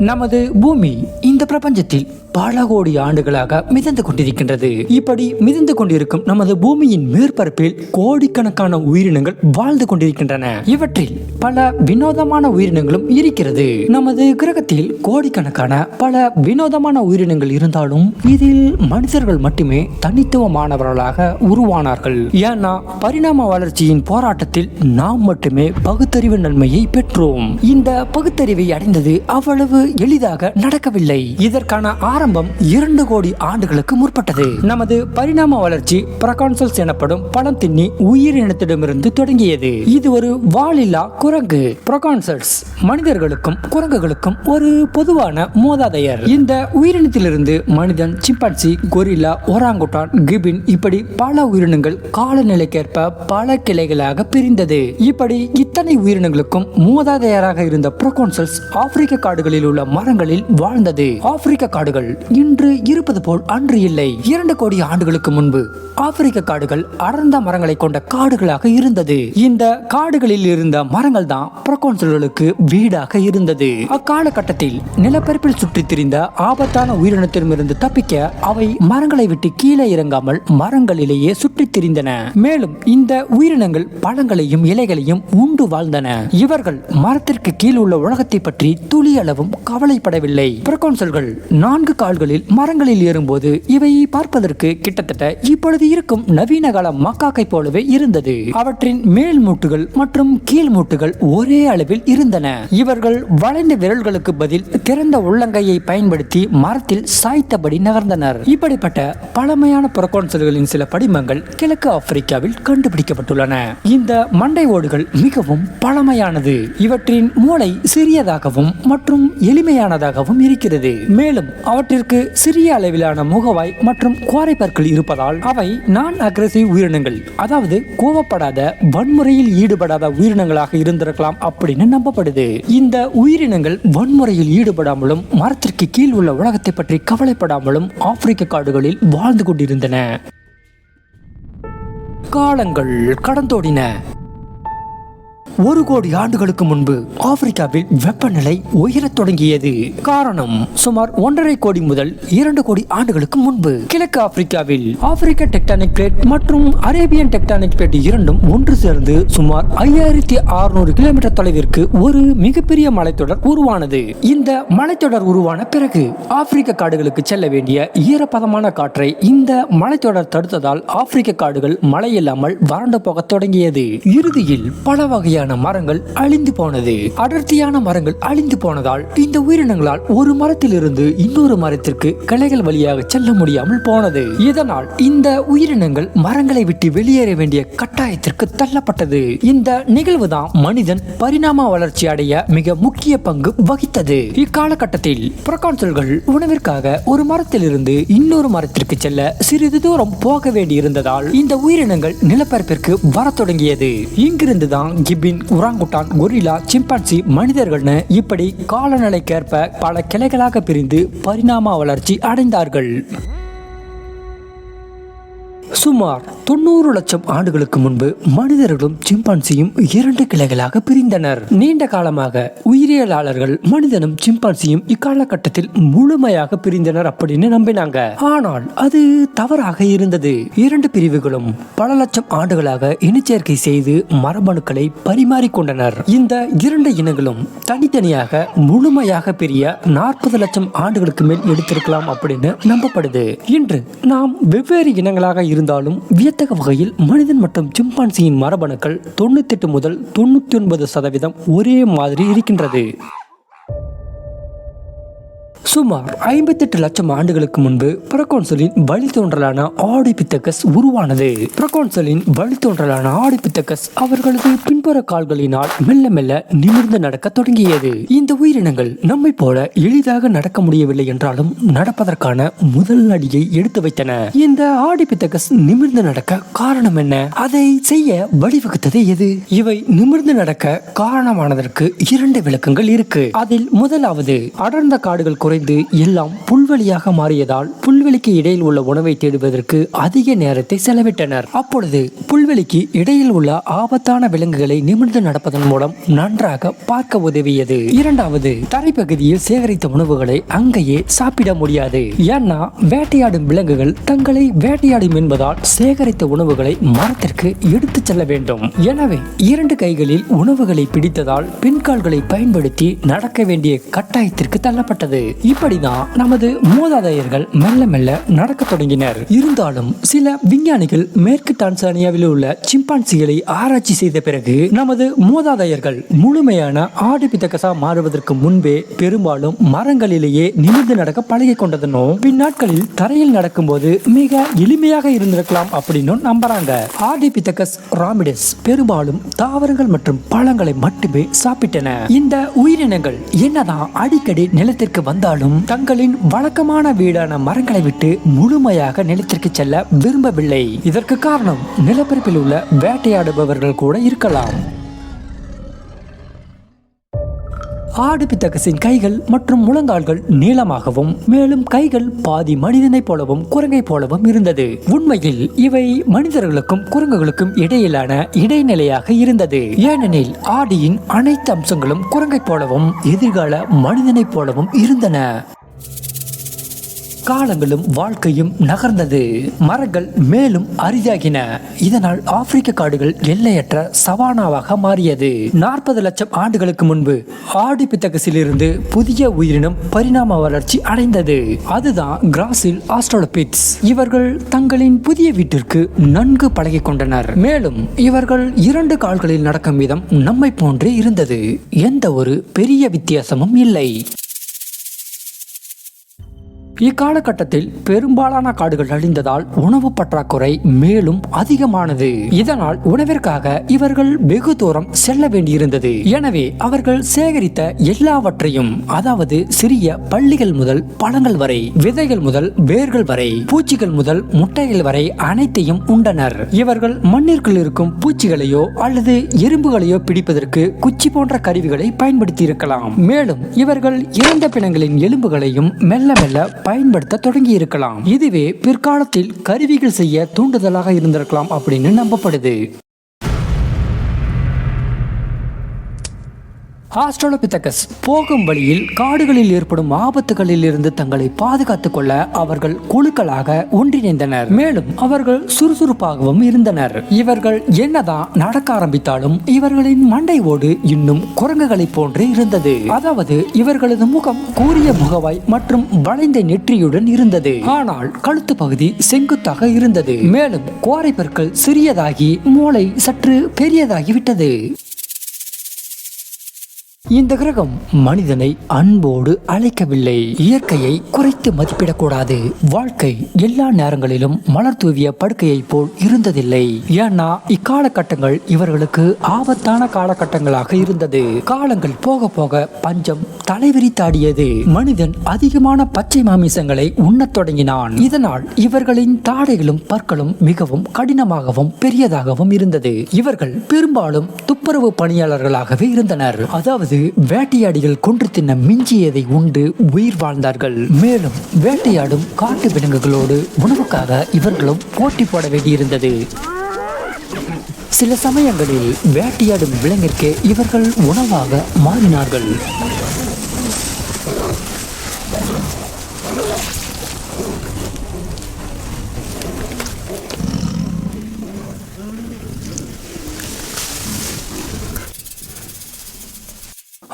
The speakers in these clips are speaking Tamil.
நமது பூமி இந்த பிரபஞ்சத்தில் பல கோடி ஆண்டுகளாக மிதந்து கொண்டிருக்கின்றது. இப்படி மிதந்து கொண்டிருக்கும் நமது பூமியின் மேற்பரப்பில் கோடிக்கணக்கான உயிரினங்கள் வாழ்ந்து கொண்டிருக்கின்றன. இவற்றில் பல வினோதமான உயிரினங்களும் இருக்கிறது. நமது கிரகத்தில் கோடிக்கணக்கான பல வினோதமான உயிரினங்கள் இருந்தாலும் இதில் மனிதர்கள் மட்டுமே தனித்துவமானவர்களாக உருவானார்கள். ஏன்னா பரிணாம வளர்ச்சியின் போராட்டத்தில் நாம் மட்டுமே பகுத்தறிவு நன்மையை பெற்றோம். இந்த பகுத்தறிவை அடைந்தது அவ்வளவு எளிதாக நடக்கவில்லை. இதற்கான ஆரம்பம் 2 கோடி ஆண்டுகளுக்கு முற்பட்டது. நமது பரிணாம வளர்ச்சி பிரகான்சல்ஸ் எனப்படும் பழம் தின்னி உயிரினத்திடமிருந்து தொடங்கியது. இது ஒரு வாலில்லா குரங்கு. பிரகான்சல்ஸ் மனிதர்களுக்கும் குரங்குகளுக்கும் ஒரு பொதுவான மூதாதையர். இந்த உயிரினத்திலிருந்து மனிதன், சிம்பான்சி, கொரில்லா, ஒராங்குட்டான், கிபின் இப்படி பல உயிரினங்கள் காலநிலைக்கேற்ப பல கிளைகளாக பிரிந்தது. இப்படி இத்தனை உயிரினங்களுக்கும் மூதாதையராக இருந்த பிரகான்சல்ஸ் ஆப்பிரிக்க காடுகளில் உள்ள மரங்களில் வாழ்ந்தது. ஆப்பிரிக்க காடுகள் இன்று இருப்பது போல் அன்று இல்லை. 2 கோடி ஆண்டுகளுக்கு முன்பு ஆப்பிரிக்க காடுகள் அடர்ந்த மரங்களை கொண்ட காடுகளாக இருந்தது. இந்த காடுகளில் இருந்த மரங்கள் தான் பிரகான்சல்களுக்கு வீடாக இருந்தது. அக்காலகட்டத்தில் நிலப்பரப்பில் சுற்றித் திரிந்த ஆபத்தான உயிரினத்திடமிருந்து தப்பிக்க அவை மரங்களை விட்டு கீழே இறங்காமல் மரங்களிலேயே சுற்றித் திரிந்தன. மேலும் இந்த உயிரினங்கள் பழங்களையும் இலைகளையும் உண்டு வாழ்ந்தன. இவர்கள் மரத்திற்கு கீழ் உள்ள உலகத்தை பற்றி துளி அளவும் கவலைப்படவில்லை. பிரகான்சல்கள் 4 கால்களில் மரங்களில் ஏறும்போது இவை பார்ப்பதற்கு கிட்டத்தட்ட இப்பொழுது இருக்கும் நவீன கால மக்காக்கை போலவே இருந்தது. அவற்றின் மேல் மூட்டுகள் மற்றும் கீழ் மூட்டுகள் ஒரே அளவில் இருந்தன. இவர்கள் வளைந்த விரல்களுக்கு பதில் திறந்த உள்ளங்கையை பயன்படுத்தி மரத்தில் சாய்த்தபடி நகர்ந்தனர். இப்படிப்பட்ட பழமையான பிரகான்சல்களின் சில படிமங்கள் கிழக்கு ஆப்பிரிக்காவில் கண்டுபிடிக்கப்பட்டுள்ளன. இந்த மண்டை ஓடுகள் மிகவும் பழமையானது. இவற்றின் மூளை சிறியதாகவும் மற்றும் எளிமையானதாகவும் இருக்கிறது. மேலும் அவற்றிற்கு சிறிய அளவிலான முகவாய் மற்றும் குவாரை பற்கள் இருப்பதால் அவை நான் அக்ரெசிவ் உயிரினங்கள், அதாவது கோவப்படாத, வன்முறையில் ஈடுபடாத உயிரினங்களாக இருந்திருக்கலாம் அப்படின்னு நம்பப்படுது. இந்த உயிரினங்கள் வன்முறையில் ஈடுபடாமலும் மரத்திற்கு கீழ் உள்ள உலகத்தை பற்றி கவலைப்படாமலும் ஆப்பிரிக்க காடுகளில் வாழ்ந்து கொண்டிருந்தன. காலங்கள் கடந்தோடின. 1 கோடி ஆண்டுகளுக்கு முன்பு ஆப்பிரிக்காவில் வெப்பநிலை உயரத் தொடங்கியது. காரணம், சுமார் 1.5 கோடி முதல் 2 கோடி ஆண்டுகளுக்கு முன்பு கிழக்கு ஆப்பிரிக்காவில் ஆப்பிரிக்க டெக்டானிக் பிளேட் மற்றும் அரேபியன் டெக்டானிக் பிளேட் இரண்டும் ஒன்று சேர்ந்து சுமார் 5600 கிலோமீட்டர் தொலைவிற்கு ஒரு மிகப்பெரிய மலைத்தொடர் உருவானது. இந்த மலைத்தொடர் உருவான பிறகு ஆப்பிரிக்க காடுகளுக்கு செல்ல வேண்டிய ஈரப்பதமான காற்றை இந்த மலைத்தொடர் தடுத்ததால் ஆப்பிரிக்க காடுகள் மழை இல்லாமல் வறண்டு போக தொடங்கியது. இறுதியில் பல வகையான மரங்கள் அழிந்து போனது. அடர்த்தியான மரங்கள் அழிந்து போனதால் இந்த உயிரினங்களால் ஒரு மரத்திலிருந்து இன்னொரு மரத்திற்கு கிளைகள் வழியாக செல்ல முடியாமல் போனது. இதனால் இந்த உயிரினங்கள் மரங்களை விட்டு வெளியேற வேண்டிய கட்டாயத்திற்கு தள்ளப்பட்டது. இந்த நிகழ்வுதான் மனிதன் பரிணாம வளர்ச்சி அடைய மிக முக்கிய பங்கு வகித்தது. இக்காலகட்டத்தில் பிரகான்சல்கள் உணவிற்காக ஒரு மரத்திலிருந்து இன்னொரு மரத்திற்கு செல்ல சிறிது தூரம் போக வேண்டியிருந்ததால் இந்த உயிரினங்கள் நிலப்பரப்பிற்கு வரத் தொடங்கியது. இங்கிருந்துதான் கிபின், ஒராங்குட்டான், கொரில்லா, சிம்பான்சி, மனிதர்கள்னு இப்படி காலநிலைக்கேற்ப பல கிளைகளாக பிரிந்து பரிணாம வளர்ச்சி அடைந்தார்கள். சுமார் 90 லட்சம் ஆண்டுகளுக்கு முன்பு மனிதர்களும் சிம்பான்சியும் 2 கிளைகளாக பிரிந்தனர். நீண்ட காலமாக உயிரியலாளர்கள் மனிதனும் சிம்பான்சியும் இக்காலகட்டத்தில் முழுமையாக பிரிந்தனர் அப்படின்னு நம்பினாங்க. ஆனால் அது தவறாக இருந்தது. 2 பிரிவுகளும் பல லட்சம் ஆண்டுகளாக இனச்சேர்க்கை செய்து மரபணுக்களை பரிமாறிக்கொண்டனர். இந்த 2 இனங்களும் தனித்தனியாக முழுமையாக பிரிய 40 லட்சம் ஆண்டுகளுக்கு மேல் எடுத்திருக்கலாம் அப்படின்னு நம்பப்படுது. இன்று நாம் வெவ்வேறு இனங்களாக இருந்தாலும் வியத்தக வகையில் மனிதன் மற்றும் சிம்பான்சியின் மரபணுக்கள் 98 முதல் 99% ஒரே மாதிரி இருக்கின்றது. சுமார் 58 லட்சம் ஆண்டுகளுக்கு முன்பு பிரகான்சலின் வழித்தோன்றலான ஆடிபித்தகஸ் உருவானது. பிரகான்சலின் வழித்தோன்றலான ஆடிபித்தகஸ் அவர்களது பின்புற கால்களினால் மெல்ல மெல்ல நிமிர்ந்து நடக்க தொடங்கியது. இந்த உயிரினங்கள் நம்மை போல எளிதாக நடக்க முடியவில்லை என்றாலும் நடப்பதற்கான முதல் அடியை எடுத்து வைத்தன. இந்த ஆடிபித்தகஸ் நிமிர்ந்து நடக்க காரணம் என்ன? அதை செய்ய வழிவகுத்தது எது? இவை நிமிர்ந்து நடக்க காரணமானதற்கு 2 விளக்கங்கள் இருக்கு. அதில் முதலாவது, அடர்ந்த காடுகள் குறைந்து குறைந்து எல்லாம் புல்வெளியாக மாறியதால் புல்வெளிக்கு இடையில் உள்ள உணவை தேடுவதற்கு அதிக நேரத்தை செலவிட்டனர். அப்பொழுது புல்வெளிக்கு இடையில் உள்ள ஆபத்தான விலங்குகளை நிமிர்ந்து நடப்பதன் மூலம் நன்றாக பார்க்க உதவியது. இரண்டாவது, தரைப்பகுதியில் சேகரித்த உணவுகளை அங்கேயே சாப்பிட முடியாது. ஏன்னா வேட்டையாடும் விலங்குகள் தங்களை வேட்டையாடும் என்பதால் சேகரித்த உணவுகளை மரத்திற்கு எடுத்துச் செல்ல வேண்டும். எனவே 2 கைகளில் உணவுகளை பிடித்ததால் பின்கால்களை பயன்படுத்தி நடக்க வேண்டிய கட்டாயத்திற்கு தள்ளப்பட்டது. இப்படிதான் நமது மூதாதையர்கள் மெல்ல மெல்ல நடக்க தொடங்கினர். இருந்தாலும் சில விஞ்ஞானிகள் மேற்கு டான்சானியாவில் உள்ள சிம்பான்சிகளை ஆராய்ச்சி செய்த பிறகு நமது மூதாதையர்கள் முழுமையான ஆடிபிதகஸா மாறுவதற்கு முன்பே பெரும்பாலும் மரங்களிலேயே நிமிர்ந்து நடக்க பழகி கொண்டதனும் பின்னாட்களில் தரையில் நடக்கும்போது மிக எளிமையாக இருந்திருக்கலாம் அப்படின்னு நம்புறாங்க. ஆடிபிதகஸ் ராமிடஸ் பெரும்பாலும் தாவரங்கள் மற்றும் பழங்களை மட்டுமே சாப்பிட்டன. இந்த உயிரினங்கள் என்னதான் அடிக்கடி நிலத்திற்கு வந்தாலும் தங்களின் வழக்கமான வீடான மரங்களை விட்டு முழுமையாக நிலத்திற்கு செல்ல விரும்பவில்லை. இதற்கு காரணம் நிலப்பரப்பில் உள்ள வேட்டையாடுபவர்கள் கூட இருக்கலாம். ஆடிபிதகஸின் கைகள் மற்றும் முழங்கால்கள் நீளமாகவும் மேலும் கைகள் பாதி மனிதனை போலவும் குரங்கை போலவும் இருந்தது. உண்மையில் இவை மனிதர்களுக்கும் குரங்குகளுக்கும் இடையிலான இடைநிலையாக இருந்தது. ஏனெனில் ஆடியின் அனைத்து அம்சங்களும் குரங்கை போலவும் எதிர்கால மனிதனை போலவும் இருந்தன. காலங்களும் வாழ்க்கையும் நகர்ந்தது. மரங்கள் மேலும் அரிதாகின. இதனால் ஆப்பிரிக்க காடுகள் எல்லையற்ற சவானாவாக மாறியது. 40 லட்சம் ஆண்டுகளுக்கு முன்பு ஆடிபிதகஸிலிருந்து புதிய உயிரினம் பரிணாம வளர்ச்சி அடைந்தது. அதுதான் கிராசில் ஆஸ்ட்ரலோபித்ஸ். இவர்கள் தங்களின் புதிய வீட்டிற்கு நன்கு பழகி கொண்டனர். மேலும் இவர்கள் 2 கால்களில் நடக்கும் விதம் நம்மை போன்றே இருந்தது. எந்த ஒரு பெரிய வித்தியாசமும் இல்லை. இக்காலகட்டத்தில் பெரும்பாலான காடுகள் அழிந்ததால் உணவு பற்றாக்குறை மேலும் அதிகமானது. இதனால் உணவிற்காக இவர்கள் வெகு தூரம் செல்ல வேண்டியிருந்தது. எனவே அவர்கள் சேகரித்த எல்லாவற்றையும், அதாவது சிறிய பள்ளிகள் முதல் பழங்கள் வரை, விதைகள் முதல் வேர்கள் வரை, பூச்சிகள் முதல் முட்டைகள் வரை அனைத்தையும் உண்டனர். இவர்கள் மண்ணிற்குள் இருக்கும் பூச்சிகளையோ அல்லது எறும்புகளையோ பிடிப்பதற்கு குச்சி போன்ற கருவிகளை பயன்படுத்தி இருக்கலாம். மேலும் இவர்கள் இறந்த பிணங்களின் எலும்புகளையும் மெல்ல மெல்ல பயன்படுத்த தொடங்கி இருக்கலாம். இதுவே பிற்காலத்தில் கருவிகள் செய்ய தூண்டுதலாக இருந்திருக்கலாம் அப்படின்னு நம்பப்படுது. ஆஸ்ட்ரலோபிதகஸ் போகும் வழியில் காடுகளில் ஏற்படும் ஆபத்துகளில் இருந்து தங்களை பாதுகாத்துக் கொள்ள அவர்கள் குழுக்களாக ஒன்றிணைந்தனர். மேலும் அவர்கள் சுறுசுறுப்பாகவும் இருந்தனர். இவர்கள் என்னதான் நடக்க ஆரம்பித்தாலும் இவர்களின் மண்டை ஓடு இன்னும் குரங்குகளை போன்றே இருந்தது. அதாவது இவர்களது முகம் கூரிய முகவாய் மற்றும் வளைந்த நெற்றியுடன் இருந்தது. ஆனால் கழுத்து பகுதி செங்குத்தாக இருந்தது. மேலும் கோரை பற்கள் சிறியதாகி மூளை சற்று பெரியதாகிவிட்டது. இந்த கிரகம் மனிதனை அன்போடு அழைக்கவில்லை. இயற்கையை குறைத்து மதிப்பிடக்கூடாது. வாழ்க்கை எல்லா நேரங்களிலும் மலர் தூவிய படுக்கையை போல் இருந்ததில்லை. ஏன்னா இக்காலகட்டங்கள் இவர்களுக்கு ஆபத்தான காலகட்டங்களாக இருந்தது. காலங்கள் போக போக பஞ்சம் தலைவிரித்தாடியது. மனிதன் அதிகமான பச்சை மாமிசங்களை உண்ணத் தொடங்கினான். இதனால் இவர்களின் தாடைகளும் பற்களும் மிகவும் கடினமாகவும் பெரியதாகவும் இருந்தது. இவர்கள் பெரும்பாலும் துப்புரவு பணியாளர்களாகவே இருந்தனர். அதாவது வேட்டையாடிகள் கொன்று தின்ன மிஞ்சியதை உண்டு உயிர் வாழ்ந்தார்கள். மேலும் வேட்டையாடும் காட்டு விலங்குகளோடு உணவுக்காக இவர்களும் போட்டி போட வேண்டியிருந்தது. சில சமயங்களில் வேட்டையாடும் விலங்கிற்கே இவர்கள் உணவாக மாறினார்கள்.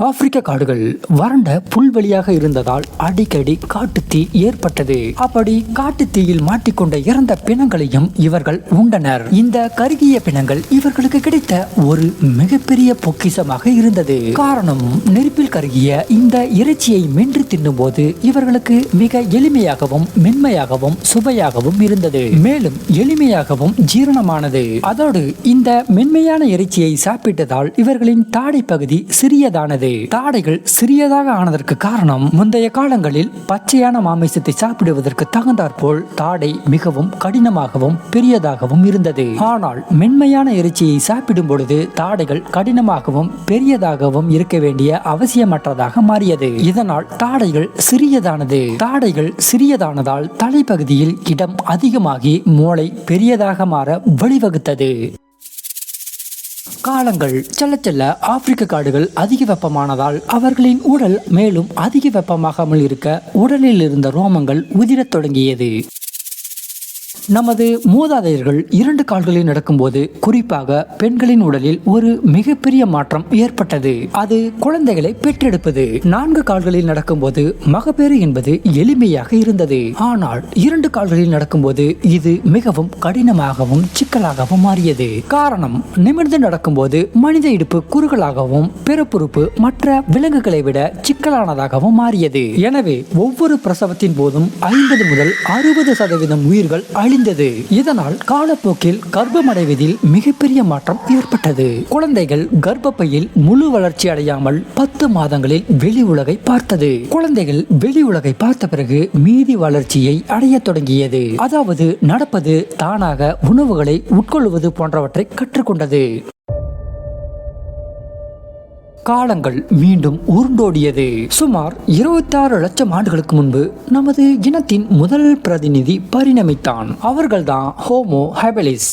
ஆப்பிரிக்க காடுகள் வறண்ட புல்வெளியாக இருந்ததால் அடிக்கடி காட்டுத்தீ ஏற்பட்டது. அப்படி காட்டுத்தீயில் மாட்டிக்கொண்ட இறந்த பிணங்களையும் இவர்கள் உண்டனர். இந்த கருகிய பிணங்கள் இவர்களுக்கு கிடைத்த ஒரு மிகப்பெரிய பொக்கிஷமாக இருந்தது. காரணம், நெருப்பில் கருகிய இந்த இறைச்சியை மென்று தின்னும் போது இவர்களுக்கு மிக எளிமையாகவும் மென்மையாகவும் சுவையாகவும் இருந்தது. மேலும் எளிமையாகவும் ஜீரணமானது. அதோடு இந்த மென்மையான இறைச்சியை சாப்பிட்டதால் இவர்களின் தாடை பகுதி சிறியதானது. ஏற்பட்டது. தாடைகள் சிறியதாக ஆனதற்கு காரணம் முந்தைய காலங்களில் பச்சையான மாமிசத்தை சாப்பிடுவதற்கு தகுந்தாற்போல் தாடை மிகவும் கடினமாகவும் பெரியதாகவும் இருந்தது. ஆனால் மென்மையான இறைச்சியை சாப்பிடும் பொழுது தாடைகள் கடினமாகவும் பெரியதாகவும் இருக்க வேண்டிய அவசியமற்றதாக மாறியது. இதனால் தாடைகள் சிறியதானது. தாடைகள் சிறியதானதால் தலைப்பகுதியில் இடம் அதிகமாகி மூளை பெரியதாக மாற வழிவகுத்தது. காலங்கள் செல்ல செல்ல ஆப்பிரிக்க காடுகள் அதிக வெப்பமானதால் அவர்களின் உடல் மேலும் அதிக வெப்பமாகாமல் இருக்க உடலில் இருந்த ரோமங்கள் உதிரத் தொடங்கியது. நமது மூதாதையர்கள் 2 கால்களில் நடக்கும்போது குறிப்பாக பெண்களின் உடலில் ஒரு மிகப்பெரிய மாற்றம் ஏற்பட்டது. அது குழந்தைகளை பெற்றெடுப்பது. 4 கால்களில் நடக்கும்போது மகப்பேறு என்பது எளிமையாக இருந்தது. ஆனால் 2 கால்களில் நடக்கும்போது இது மிகவும் கடினமாகவும் சிக்கலாகவும் மாறியது. காரணம், நிமிர்ந்து நடக்கும்போது மனித இடுப்பு குறுகலாகவும் பிறப்புறுப்பு மற்ற விலங்குகளை விட சிக்கலானதாகவும் மாறியது. எனவே ஒவ்வொரு பிரசவத்தின் போதும் 50 முதல் 60% உயிர்கள் அழிந்தது. இதனால் காலப்போக்கில் கர்ப்பமடைவதில் மிகப்பெரிய மாற்றம் ஏற்பட்டது. குழந்தைகள் கர்ப்பப்பையில் முழு வளர்ச்சி அடையாமல் 10 மாதங்களில் வெளி உலகை பார்த்தது. குழந்தைகள் வெளி உலகை பார்த்த பிறகு மீதி வளர்ச்சியை அடைய தொடங்கியது. அதாவது நடப்பது, தானாக உணவுகளை உட்கொள்வது போன்றவற்றை கற்றுக்கொண்டது. காலங்கள் மீண்டும் உருண்டோடியது. சுமார் 26 லட்சம் ஆண்டுகளுக்கு முன்பு நமது இனத்தின் முதல் பிரதிநிதி பரிணமித்தான். அவர்கள்தான் ஹோமோ ஹெபிலிஸ்.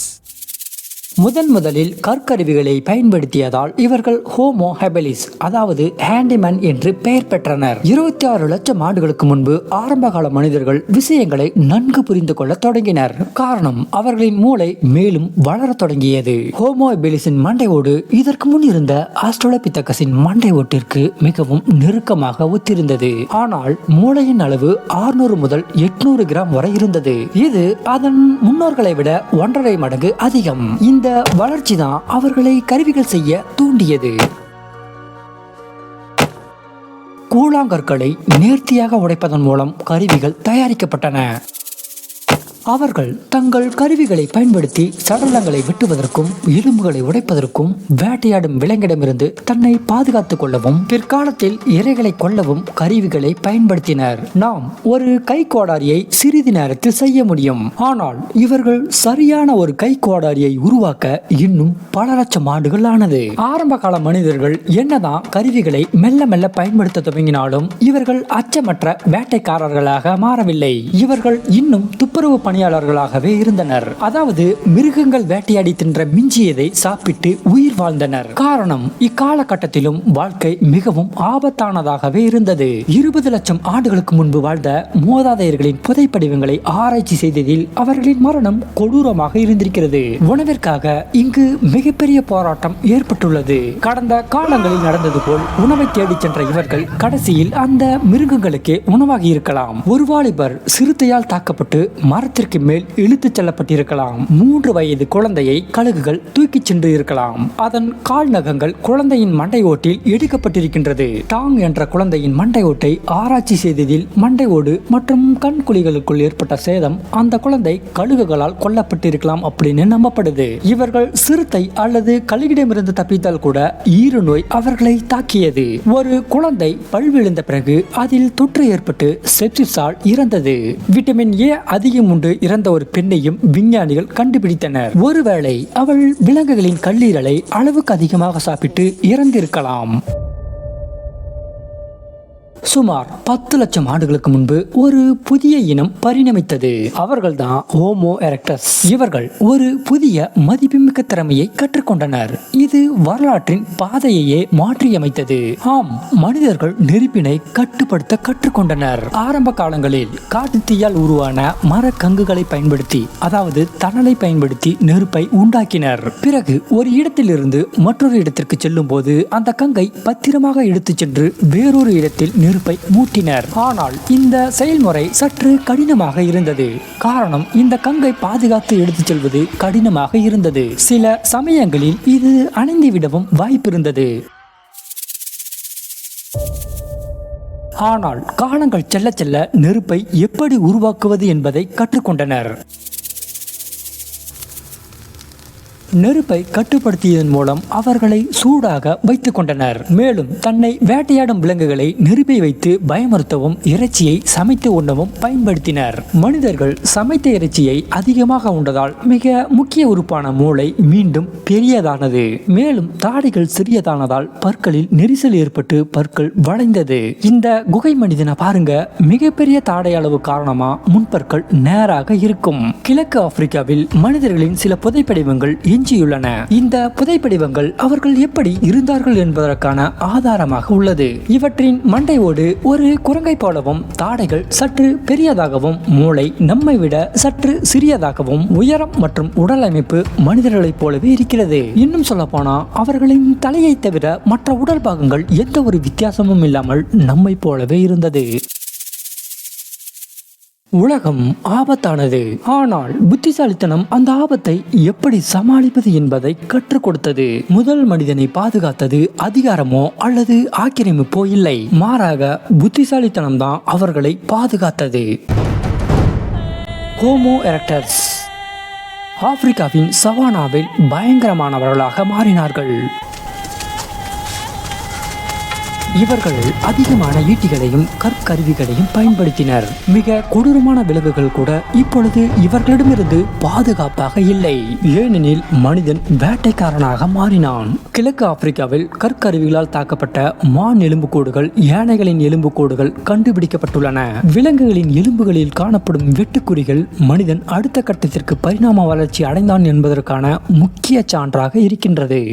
முதலில் கற்கருவிகளை பயன்படுத்தியதால் இவர்கள் ஹோமோ ஹெபிலிஸ், அதாவது ஹேண்டிமேன் என்று பெயர் பெற்றனர். 26 லட்சம் ஆண்டுகளுக்கு முன்பு ஆரம்பகால மனிதர்கள் விஷயங்களை நன்கு புரிந்து கொள்ள தொடங்கினர். காரணம், அவர்களின் மூளை மேலும் வளர தொடங்கியது. ஹோமோ ஹெபிலிஸின் மண்டை ஓடு இதற்கு முன் இருந்த ஆஸ்ட்ரோலோபிதெகஸின் மண்டை ஓட்டிற்கு மிகவும் நெருக்கமாக ஒத்திருந்தது. ஆனால் மூளையின் அளவு 600 முதல் 800 கிராம் வரை இருந்தது. இது அதன் முன்னோர்களை விட 1.5 மடங்கு அதிகம். இந்த வளர்ச்சி தான் அவர்களை கருவிகள் செய்ய தூண்டியது. கூழாங்கற்களை நேர்த்தியாக உடைப்பதன் மூலம் கருவிகள் தயாரிக்கப்பட்டன. அவர்கள் தங்கள் கருவிகளை பயன்படுத்தி சடலங்களை வெட்டுவதற்கும் எலும்புகளை உடைப்பதற்கும் வேட்டையாடும் விலங்கிடமிருந்து தன்னை பாதுகாத்துக் கொள்ளவும் பிற்காலத்தில் இரைகளை கொல்லவும் கருவிகளை பயன்படுத்தினர். நாம் ஒரு கை கோடாரியை சிறிது நேரத்தில் செய்ய முடியும். ஆனால் இவர்கள் சரியான ஒரு கை கோடாரியை உருவாக்க இன்னும் பல லட்சம் ஆண்டுகள் ஆனது. ஆரம்ப கால மனிதர்கள் என்னதான் கருவிகளை மெல்ல மெல்ல பயன்படுத்த துவங்கினாலும் இவர்கள் அச்சமற்ற வேட்டைக்காரர்களாக மாறவில்லை. இவர்கள் இன்னும் துப்புரவு பணியாளர்களாகவே இருந்தனர். அதாவது மிருகங்கள் வேட்டையாடி தின்ற மிஞ்சியதை சாப்பிட்டு உயிர் வாழ்ந்தனர். காரணம், இக்காலகட்டத்திலும் வாழ்க்கை மிகவும் ஆபத்தானதாகவே இருந்தது. 20 லட்சம் ஆண்டுகளுக்கு முன்பு வாழ்ந்த மூதாதையர்களின் புதைப்படிவங்களை ஆராய்ச்சி செய்ததில் அவர்களின் மரணம் கொடூரமாக இருந்திருக்கிறது. உணவிற்காக இங்கு மிகப்பெரிய போராட்டம் ஏற்பட்டுள்ளது. கடந்த காலங்களில் நடந்தது போல் உணவை தேடிச் சென்ற இவர்கள் கடைசியில் அந்த மிருகங்களுக்கே உணவாகி இருக்கலாம். ஒரு வாலிபர் சிறுத்தையால் தாக்கப்பட்டு மரத்திற்கு மேல் இழுத்துச் செல்லப்பட்டிருக்கலாம். 3 வயது குழந்தையை கழுகுகள் தூக்கிச் சென்று இருக்கலாம். அதன் கால் நகங்கள் குழந்தையின் மண்டை ஓட்டில் எடுக்கப்பட்டிருக்கின்றது. டாங் என்ற குழந்தையின் மண்டை ஓட்டை ஆராய்ச்சி செய்ததில் மண்டை ஓடு மற்றும் கண் குழிகளுக்குள் ஏற்பட்ட சேதம் அந்த குழந்தை கழுகுகளால் கொல்லப்பட்டிருக்கலாம் அப்படின்னு நம்பப்படுது. இவர்கள் சிறுத்தை அல்லது கழுகிடமிருந்து தப்பித்தால் கூட ஈறு நோய் அவர்களை தாக்கியது. ஒரு குழந்தை பல் விழுந்த பிறகு அதில் தொற்று ஏற்பட்டு செப்சிஸால் இறந்தது. விட்டமின் ஏ அதிகம் உண்டு இறந்த ஒரு பெண்ணையும் விஞ்ஞானிகள் கண்டுபிடித்தனர். ஒருவேளை அவள் விலங்குகளின் கல்லீரலை அளவுக்கு அதிகமாக சாப்பிட்டு இறந்திருக்கலாம். சுமார் 10 லட்சம் ஆண்டுகளுக்கு முன்பு ஒரு புதிய இனம் பரிணமித்தது. அவர்கள்தான் ஹோமோ எரெக்டஸ். இவர்கள் ஒரு புதிய மதிப்புமிக்க திறமையை கற்றுக்கொண்டனர். இது வரலாற்றின் பாதையையே மாற்றியமைத்தது. ஆம், மனிதர்கள் நெருப்பினை கட்டுப்படுத்த கற்றுக்கொண்டனர். ஆரம்ப காலங்களில் காட்டுத்தீயால் உருவான மரக்கங்குகளை பயன்படுத்தி, அதாவது தணலை பயன்படுத்தி நெருப்பை உண்டாக்கினர். பிறகு ஒரு இடத்திலிருந்து மற்றொரு இடத்திற்கு செல்லும் போது அந்த கங்கை பத்திரமாக எடுத்துச் சென்று வேறொரு இடத்தில் நெருப்பை மூட்டினர். ஆனால் இந்த செயல்முறை சற்று கடினமாக இருந்தது. காரணம், இந்த கங்கை பாதுகாத்து எடுத்துச் செல்வது கடினமாக இருந்தது. சில சமயங்களில் இது அணைந்துவிடவும் வாய்ப்பிருந்தது. ஆனால் காலங்கள் செல்ல செல்ல நெருப்பை எப்படி உருவாக்குவது என்பதை கற்றுக்கொண்டனர். நெருப்பை கட்டுப்படுத்தியதன் மூலம் அவர்களை சூடாக வைத்துக் கொண்டனர். மேலும் தன்னை வேட்டையாடும் விலங்குகளை நெருப்பை வைத்து பயமுறுத்தவும் இறைச்சியை சமைத்து உண்ணவும் பயன்படுத்தினர். மனிதர்கள் சமைத்த இறைச்சியை அதிகமாக உண்டதால் மிக முக்கிய உறுப்பான மூளை மீண்டும் பெரியதானது. மேலும் தாடைகள் சிறியதானதால் பற்களில் நெரிசல் ஏற்பட்டு பற்கள் வளைந்தது. இந்த குகை மனிதனை பாருங்க, மிகப்பெரிய தாடை அளவு காரணமா முன்பற்கள் நேராக இருக்கும். கிழக்கு ஆப்பிரிக்காவில் மனிதர்களின் சில புதைப்படிவங்கள் எஞ்சியுள்ளன. இந்த புதைப்படிவங்கள் அவர்கள் எப்படி இருந்தார்கள் என்பதற்கான ஆதாரமாக உள்ளது. இவற்றின் மண்டையோடு ஒரு குரங்கை போலவும், தாடைகள் சற்று பெரியதாகவும், மூளை நம்மை விட சற்று சிறியதாகவும், உயரம் மற்றும் உடல் அமைப்பு மனிதர்களைப் போலவே இருக்கிறது. இன்னும் சொல்ல போனா அவர்களின் தலையை தவிர மற்ற உடல் பாகங்கள் எந்த ஒரு வித்தியாசமும் இல்லாமல் நம்மை போலவே இருந்தது. உலகம் ஆபத்தானது, ஆனால் புத்திசாலித்தனம் அந்த ஆபத்தை எப்படி சமாளிப்பது என்பதை கற்றுக் கொடுத்தது. முதல் மனிதனை பாதுகாத்தது அதிகாரமோ அல்லது ஆக்கிரமிப்போ இல்லை, மாறாக புத்திசாலித்தனம் தான் அவர்களை பாதுகாத்தது. ஹோமோ எரெக்டஸ் ஆப்பிரிக்காவின் சவானாவில் பயங்கரமானவர்களாக மாறினார்கள். இவர்கள் அதிகமான ஈட்டிகளையும் கற்கருவிகளையும் பயன்படுத்தினர். மிக கொடூரமான விலங்குகள் கூட இப்பொழுது இவர்களிடமிருந்து பாதுகாப்பாக இல்லை, ஏனெனில் மனிதன் வேட்டைக்காரனாக மாறினான். கிழக்கு ஆப்பிரிக்காவில் கற்கருவிகளால் தாக்கப்பட்ட மான் எலும்புக்கூடுகள், யானைகளின் எலும்புக்கூடுகள் கண்டுபிடிக்கப்பட்டுள்ளன. விலங்குகளின் எலும்புகளில் காணப்படும் வெட்டுக்குறிகள் மனிதன் அடுத்த கட்டத்திற்கு பரிணாம வளர்ச்சி அடைந்தான் என்பதற்கான முக்கிய சான்றாக இருக்கின்றது.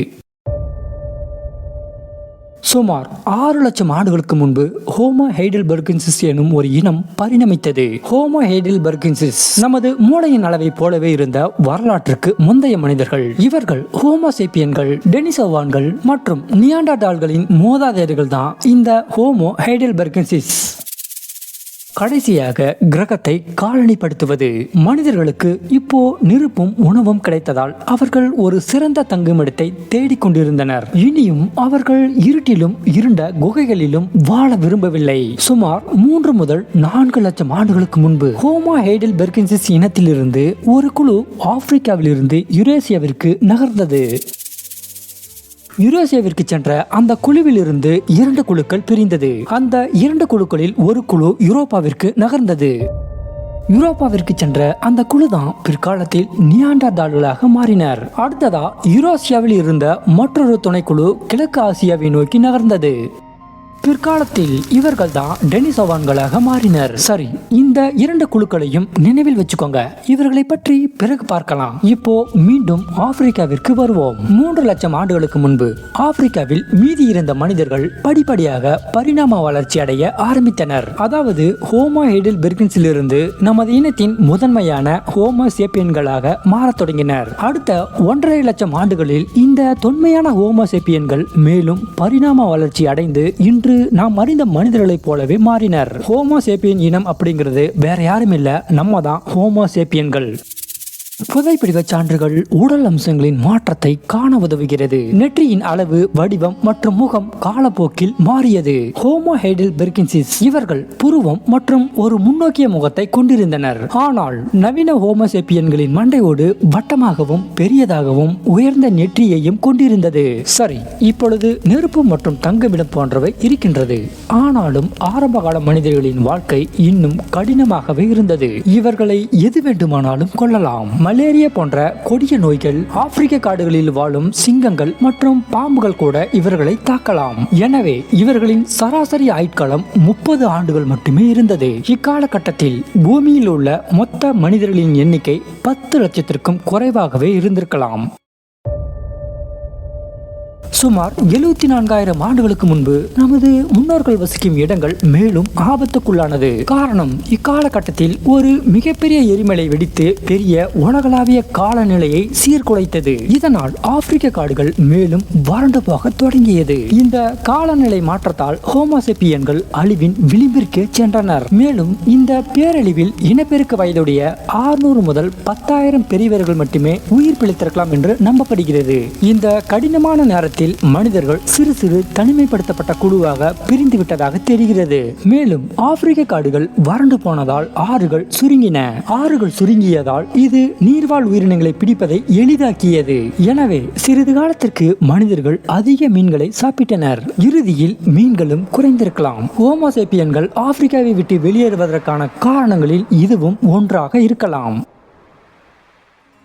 சுமார் 6 லட்சம் ஆண்டுகளுக்கு முன்பு ஹோமோ ஹெய்டல்பெர்கென்சிஸ் எனும் ஒரு இனம் பரிணமித்தது. ஹோமோ ஹெய்டல்பெர்கென்சிஸ் நமது மூளையின் அளவை போலவே இருந்த வரலாற்றுக்கு முந்தைய மனிதர்கள். இவர்கள் ஹோமோசேப்பியன்கள், டெனிசோவான்கள் மற்றும் நியாண்டர்டால்களின் மூதாதையர்கள் தான் இந்த ஹோமோ ஹெய்டல்பெர்கென்சிஸ். கடைசியாக கிரகத்தை காலனிப்படுத்துவது. மனிதர்களுக்கு இப்போ நெருப்பும் உணவும் கிடைத்ததால் அவர்கள் ஒரு சிறந்த தங்குமிடத்தை தேடிக்கொண்டிருந்தனர். இனியும் அவர்கள் இருட்டிலும் இருண்ட குகைகளிலும் வாழ விரும்பவில்லை. சுமார் 3 முதல் 4 லட்சம் ஆண்டுகளுக்கு முன்பு ஹோமோ ஹெய்டல்பெர்கென்சிஸ் இனத்திலிருந்து ஒரு குழு ஆப்பிரிக்காவிலிருந்து யுரேசியாவிற்கு நகர்ந்தது. யுரேசியாவிற்கு சென்ற அந்த குழுவில் இருந்து 2 குழுக்கள் பிரிந்தது. அந்த 2 குழுக்களில் ஒரு குழு யூரோப்பாவிற்கு நகர்ந்தது. யூரோப்பாவிற்கு சென்ற அந்த குழுதான் பிற்காலத்தில் நியாண்டர்டால்களாக மாறினர். அடுத்ததா யூரோசியாவில் இருந்த மற்றொரு துணைக்குழு கிழக்கு ஆசியாவை நோக்கி நகர்ந்தது. பிற்காலத்தில் இவர்கள் தான் டெனிசோவான்களாக மாறினர். சரி, இந்த 2 குழுக்களையும் நினைவில் வச்சுக்கோங்க, இவர்களை பற்றி பிறகு பார்க்கலாம். இப்போ மீண்டும் ஆப்பிரிக்காவிற்கு வருவோம். 3 லட்சம் ஆண்டுகளுக்கு முன்பு ஆப்பிரிக்காவில் மீதி இருந்த மனிதர்கள் படிப்படியாக பரிணாம வளர்ச்சி அடைய ஆரம்பித்தனர். அதாவது ஹோமோ ஹெய்டல்பெர்கென்சிலிருந்து நமது இனத்தின் முதன்மையான ஹோமோசேப்பியன்களாக மாறத் தொடங்கினர். அடுத்த 1.5 லட்சம் ஆண்டுகளில் இந்த தொன்மையான ஹோமோசேப்பியன்கள் மேலும் பரிணாம வளர்ச்சி அடைந்து இன்று நாம் அறிந்த மனிதர்களைப் போலவே மாறினர். ஹோமோசேப்பியன் இனம் அப்படிங்கிறது வேற யாரும் இல்ல, நம்ம தான் ஹோமோசேப்பியன்கள். புதைப்பிடிவ சான்றுகள் உடல் அம்சங்களின் மாற்றத்தை காண உதவுகிறது. நெற்றியின் அளவு, வடிவம் மற்றும் முகம் காலப்போக்கில் மாறியது. ஹோமோ ஹெய்டல்பெர்கென்சிஸ் இவர்கள் புருவம் மற்றும் ஒரு முன்னோக்கிய முகத்தை கொண்டிருந்தனர். ஆனால் நவீன ஹோமோசேப்பியன்களின் மண்டையோடு வட்டமாகவும் பெரியதாகவும் உயர்ந்த நெற்றியையும் கொண்டிருந்தது. சரி, இப்பொழுது நெருப்பு மற்றும் தங்குமிடம் போன்றவை இருக்கின்றது. ஆனாலும் ஆரம்பகால மனிதர்களின் வாழ்க்கை இன்னும் கடினமாகவே இருந்தது. இவர்களை எது வேண்டுமானாலும் கொள்ளலாம். மலேரியா போன்ற கொடிய நோய்கள், ஆப்பிரிக்க காடுகளில் வாழும் சிங்கங்கள் மற்றும் பாம்புகள் கூட இவர்களை தாக்கலாம். எனவே இவர்களின் சராசரி ஆயுட்காலம் 30 ஆண்டுகள் மட்டுமே இருந்தது. இக்காலகட்டத்தில் பூமியில் உள்ள மொத்த மனிதர்களின் எண்ணிக்கை 10 லட்சத்திற்கும் குறைவாகவே இருந்திருக்கலாம். சுமார் 74,000 ஆண்டுகளுக்கு முன்பு நமது முன்னோர்கள் வசிக்கும் இடங்கள் மேலும் ஆபத்துக்குள்ளானது. காரணம், இக்காலகட்டத்தில் ஒரு மிகப்பெரிய எரிமலை வெடித்து பெரிய உலகளாவிய காலநிலையை சீர்குலைத்தது. இதனால் ஆப்பிரிக்க காடுகள் மேலும் வறண்டு போக தொடங்கியது. இந்த காலநிலை மாற்றத்தால் ஹோமோசேப்பியன்கள் அழிவின் விளிம்பிற்கு சென்றனர். மேலும் இந்த பேரழிவில் இனப்பெருக்க வயதுடைய 600 முதல் 10,000 பெரியவர்கள் மட்டுமே உயிர் பிழைத்திருக்கலாம் என்று நம்பப்படுகிறது. இந்த கடினமான நேரத்தில் காலத்தில் மனிதர்கள் சிறு சிறு தனிமைப்படுத்தப்பட்ட குழுவாக பிரிந்து விட்டதாக தெரிகிறது. மேலும் ஆப்பிரிக்க காடுகள் வறண்டு போனதால் ஆறுகள் சுருங்கின. ஆறுகள் சுருங்கியதால் இது நீர்வாழ் உயிரினங்களை பிடிப்பதை எளிதாக்கியது. எனவே சிறிது காலத்திற்கு மனிதர்கள் அதிக மீன்களை சாப்பிட்டனர். இறுதியில் மீன்களும் குறைந்திருக்கலாம். ஹோமோசேப்பியன்கள் ஆப்பிரிக்காவை விட்டு வெளியேறுவதற்கான காரணங்களில் இதுவும் ஒன்றாக இருக்கலாம்.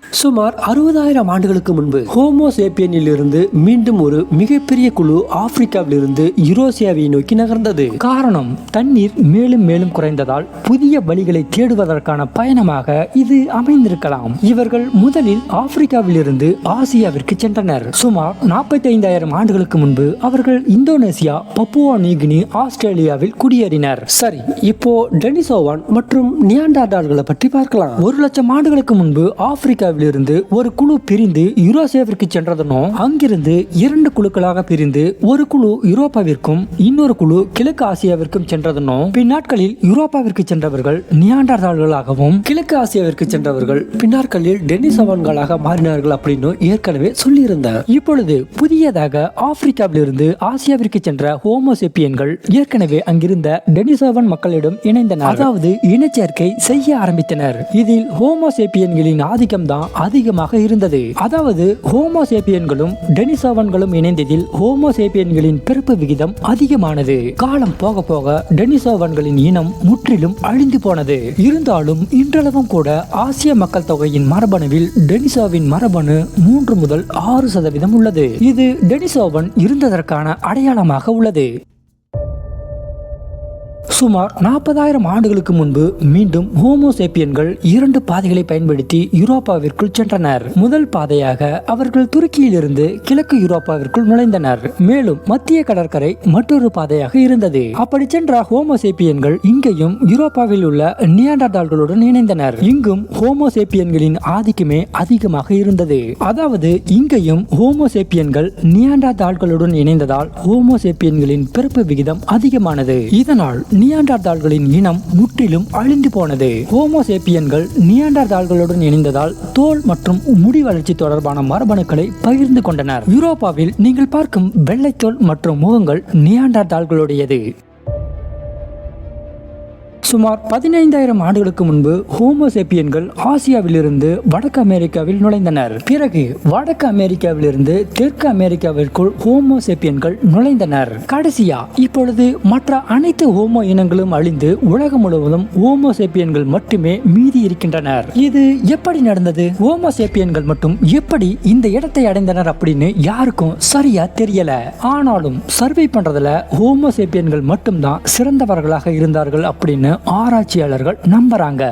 சுமார் 60,000 ஆண்டுகளுக்கு முன்பு ஹோமோசேப்பியனில் இருந்து மீண்டும் ஒரு மிகப்பெரிய குழு ஆப்பிரிக்காவில் இருந்து யூரோசியாவை நோக்கி நகர்ந்தது. காரணம் தண்ணீர் மேலும் மேலும் குறைந்ததால் புதிய வழிகளை தேடுவதற்கான பயணமாக இது அமைந்திருக்கலாம். இவர்கள் முதலில் ஆப்பிரிக்காவில் இருந்து ஆசியாவிற்கு சென்றனர். சுமார் 45,000 ஆண்டுகளுக்கு முன்பு அவர்கள் இந்தோனேசியா, பப்புவா நியூகினி, ஆஸ்திரேலியாவில் குடியேறினர். சரி, இப்போ டெனிசோவான் மற்றும் நியாண்டர்டால்களை பற்றி பார்க்கலாம். 1,00,000 ஆண்டுகளுக்கு முன்பு ஆப்பிரிக்காவில் இருந்து ஒரு குழு பிரிந்து யூரோசியாவிற்கு சென்றதனும் அங்கிருந்து 2 குழுக்களாக பிரிந்து ஒரு குழு யூரோப்பாவிற்கும் இன்னொரு குழு கிழக்கு ஆசியாவிற்கும் சென்றதனும் பின்னாட்களில் யூரோப்பாவிற்கு சென்றவர்கள் நியாண்டர்தால்களாகவும் கிழக்கு ஆசியாவிற்கு சென்றவர்கள் பின்னாட்களில் டெனிசோவான்களாக மாறினார்கள் அப்படின்னு ஏற்கனவே சொல்லியிருந்தார். இப்பொழுது புதியதாக ஆப்பிரிக்காவில் இருந்து ஆசியாவிற்கு சென்ற ஹோமோசேப்பியன்கள் ஏற்கனவே அங்கிருந்த டெனிசோவான் மக்களிடம் இணைந்தனர். அதாவது இனச்சேர்க்கை செய்ய ஆரம்பித்தனர். இதில் ஹோமோசேப்பியன்களின் ஆதிக்கம் தான் அதிகமாக இருந்தது. அதாவது ஹோமோசேப்பியன்களும் டெனிசோவான்களும் இணைந்ததில் ஹோமோசேப்பியன்களின் பிறப்பு விகிதம் அதிகமானது. காலம் போக போக டெனிசோவான்களின் இனம் முற்றிலும் அழிந்து போனது. இருந்தாலும் இன்றளவும் கூட ஆசிய மக்கள் தொகையின் மரபணுவில் டெனிசோவின் மரபணு 3 முதல் 6% உள்ளது. இது டெனிசோவன் இருந்ததற்கான அடையாளமாக உள்ளது. சுமார் 40,000 ஆண்டுகளுக்கு முன்பு மீண்டும் ஹோமோசேப்பியன்கள் 2 பாதைகளை பயன்படுத்தி யூரோப்பாவிற்குள் சென்றனர். முதல் பாதையாக அவர்கள் துருக்கியிலிருந்து கிழக்கு யூரோப்பாவிற்குள் நுழைந்தனர். மேலும் மத்திய கடற்கரை மற்றொரு பாதையாக இருந்தது. அப்படி சென்ற ஹோமோசேப்பியன்கள் இங்கேயும் யூரோப்பாவில் உள்ள நியாண்டர்டால்களுடன் இணைந்தனர். இங்கும் ஹோமோசேப்பியன்களின் ஆதிக்கமே அதிகமாக இருந்தது. அதாவது இங்கேயும் ஹோமோசேப்பியன்கள் நியாண்டர்டால்களுடன் இணைந்ததால் ஹோமோசேப்பியன்களின் பிறப்பு விகிதம் அதிகமானது. இதனால் நியாண்டர்தால்களின் இனம் முற்றிலும் அழிந்து போனது. ஹோமோசேப்பியன்கள் நியாண்டர்தால்களுடன் இணைந்ததால் தோல் மற்றும் முடி வளர்ச்சி தொடர்பான மரபணுக்களை பகிர்ந்து கொண்டனர். யூரோப்பாவில் நீங்கள் பார்க்கும் வெள்ளைத்தோல் மற்றும் முகங்கள் நியாண்டர்தால்களுடையது. சுமார் 15,000 ஆண்டுகளுக்கு முன்பு ஹோமோசேப்பியன்கள் ஆசியாவிலிருந்து வடக்கு அமெரிக்காவில் நுழைந்தனர். பிறகு வடக்கு அமெரிக்காவிலிருந்து தெற்கு அமெரிக்காவிற்குள் ஹோமோசேப்பியன்கள் நுழைந்தனர். கடைசியா இப்பொழுது மற்ற அனைத்து ஹோமோ இனங்களும் அழிந்து உலகம் முழுவதும் ஹோமோசேப்பியன்கள் மட்டுமே மீதி இருக்கின்றனர். இது எப்படி நடந்தது? ஹோமோசேப்பியன்கள் மட்டும் எப்படி இந்த இடத்தை அடைந்தனர் அப்படின்னு யாருக்கும் சரியா தெரியல. ஆனாலும் சர்வே பண்றதுல ஹோமோசேப்பியன்கள் மட்டும்தான் சிறந்தவர்களாக இருந்தார்கள் அப்படின்னு ஆராய்ச்சியாளர்கள் நம்புறாங்க.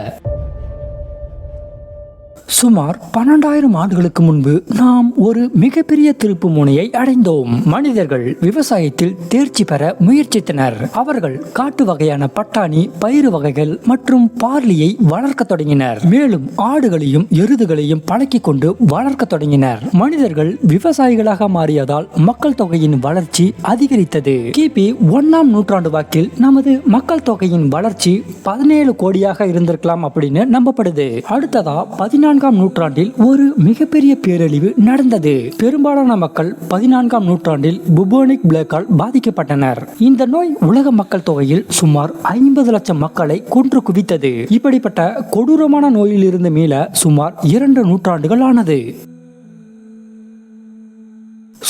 சுமார் 12,000 ஆண்டுகளுக்கு முன்பு நாம் ஒரு மிகப்பெரிய திருப்பு முனையை அடைந்தோம். மனிதர்கள் விவசாயத்தில் தேர்ச்சி பெற முயற்சித்தனர். அவர்கள் காட்டு வகையான பட்டாணி, பயிறு வகைகள் மற்றும் பார்லியை வளர்க்க தொடங்கினர். மேலும் ஆடுகளையும் எருதுகளையும் பழக்கிக் கொண்டு வளர்க்க தொடங்கினர். மனிதர்கள் விவசாயிகளாக மாறியதால் மக்கள் தொகையின் வளர்ச்சி அதிகரித்தது. கிபி 1ஆம் நூற்றாண்டு வாக்கில் நமது மக்கள் தொகையின் வளர்ச்சி 17 கோடியாக இருந்திருக்கலாம் அப்படின்னு நம்பப்படுது. அடுத்ததா 14ஆம் நூற்றாண்டில் ஒரு மிகப்பெரிய பேரழிவு நடந்தது. பெரும்பாலான மக்கள் 14ஆம் நூற்றாண்டில் புபோனிக் பிளேக்கால் பாதிக்கப்பட்டனர். இந்த நோய் உலக மக்கள் தொகையில் சுமார் 50 லட்சம் மக்களை கொன்று குவித்தது. இப்படிப்பட்ட கொடூரமான நோயில் இருந்து மீள சுமார் 2 நூற்றாண்டுகள் ஆனது.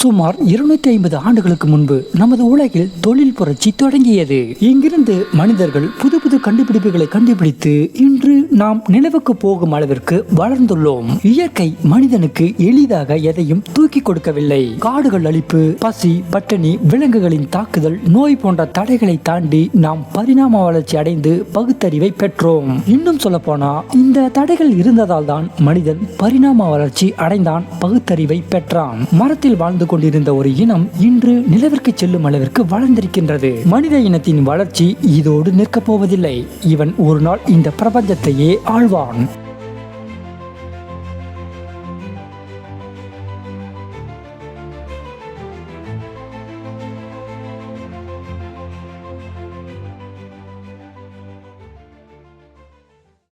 சுமார் 250 ஆண்டுகளுக்கு முன்பு நமது உலகில் தொழில் புரட்சி தொடங்கியது. இங்கிருந்து மனிதர்கள் புது புது கண்டுபிடிப்புகளை கண்டுபிடித்து இன்று நாம் நிலவுக்கு போகும் அளவிற்கு வளர்ந்துள்ளோம். இயற்கை மனிதனுக்கு எளிதாக எதையும் தூக்கி கொடுக்கவில்லை. காடுகள் அழிப்பு, பசி, பட்டினி, விலங்குகளின் தாக்குதல், நோய் போன்ற தடைகளை தாண்டி நாம் பரிணாம வளர்ச்சி அடைந்து பகுத்தறிவை பெற்றோம். இன்னும் சொல்ல போனா இந்த தடைகள் இருந்ததால் தான் மனிதன் பரிணாம வளர்ச்சி அடைந்தான், பகுத்தறிவை பெற்றான். மரத்தில் வாழ்ந்து கொண்டிருந்த ஒரு இனம் இன்று நிலவிற்கு செல்லும் அளவிற்கு வளர்ந்திருக்கின்றது. மனித இனத்தின் வளர்ச்சி இதோடு நிற்கப் போவதில்லை. இவன் ஒரு நாள் இந்த பிரபஞ்சத்தையே ஆழ்வான்.